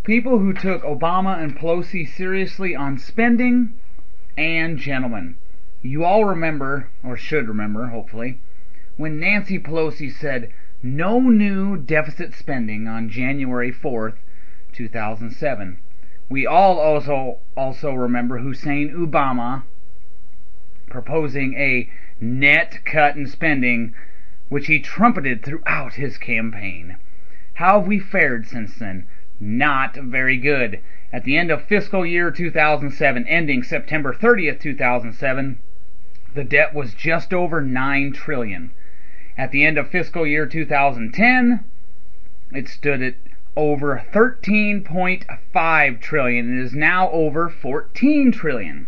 People who took Obama and Pelosi seriously on spending, and gentlemen, you all remember, or should remember, hopefully, when Nancy Pelosi said no new deficit spending on January 4th, 2007. We all also remember Hussein Obama proposing a net cut in spending, which he trumpeted throughout his campaign. How have we fared since then? Not very good. At the end of fiscal year 2007, ending September 30th, 2007, the debt was just over $9 trillion. At the end of fiscal year 2010, it stood at over $13.5 trillion and is now over $14 trillion.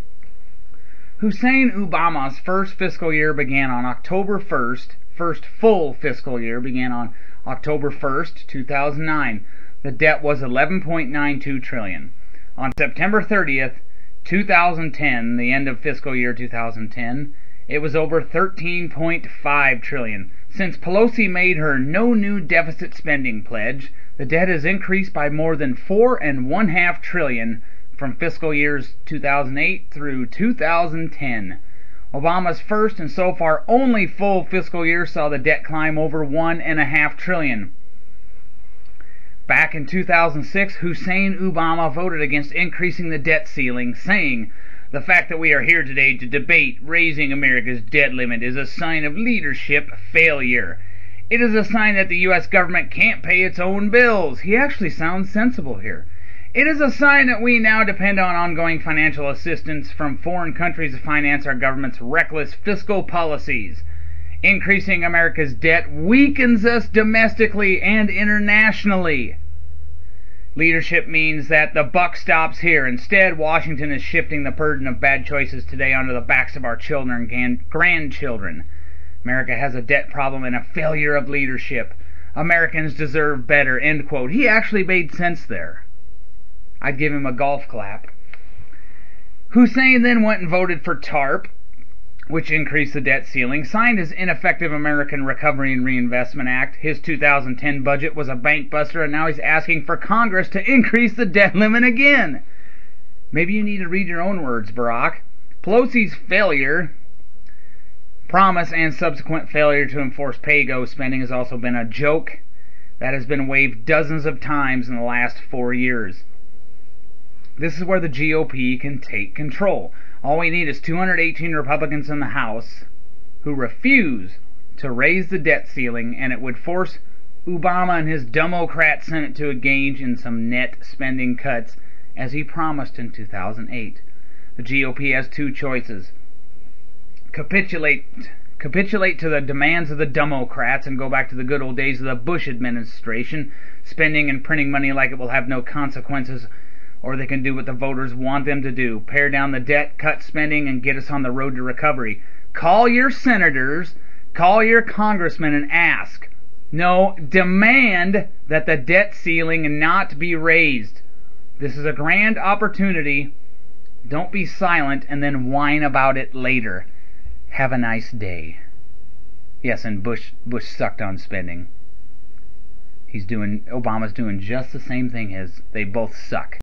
Hussein Obama's first fiscal year began on October 1st. First full fiscal year began on October 1st, 2009. The debt was $11.92 trillion. On September 30th, 2010, the end of fiscal year 2010, it was over $13.5 trillion. Since Pelosi made her no new deficit spending pledge, the debt has increased by more than $4.5 trillion from fiscal years 2008 through 2010. Obama's first and so far only full fiscal year saw the debt climb over $1.5 trillion. Back in 2006, Hussein Obama voted against increasing the debt ceiling, saying, "The fact that we are here today to debate raising America's debt limit is a sign of leadership failure. It is a sign that the U.S. government can't pay its own bills." He actually sounds sensible here. "It is a sign that we now depend on ongoing financial assistance from foreign countries to finance our government's reckless fiscal policies. Increasing America's debt weakens us domestically and internationally. Leadership means that the buck stops here. Instead, Washington is shifting the burden of bad choices today onto the backs of our children and grandchildren. America has a debt problem and a failure of leadership. Americans deserve better," end quote. He actually made sense there. I'd give him a golf clap. Hussein then went and voted for TARP, which increased the debt ceiling, signed his ineffective American Recovery and Reinvestment Act. His 2010 budget was a bank buster, and now he's asking for Congress to increase the debt limit again. Maybe you need to read your own words, Barack. Pelosi's failure, promise, and subsequent failure to enforce pay-go spending has also been a joke that has been waved dozens of times in the last 4 years. This is where the GOP can take control. All we need is 218 Republicans in the House who refuse to raise the debt ceiling, and it would force Obama and his Democrat Senate to engage in some net spending cuts, as he promised in 2008. The GOP has two choices. Capitulate to the demands of the Democrats and go back to the good old days of the Bush administration, spending and printing money like it will have no consequences, or they can do what the voters want them to do: pare down the debt, cut spending, and get us on the road to recovery. Call your senators, call your congressmen, and ask, no, demand that the debt ceiling not be raised. This is a grand opportunity. Don't be silent and then whine about it later. Have a nice day. Yes, and Bush sucked on spending. Obama's doing just the same thing as they both suck.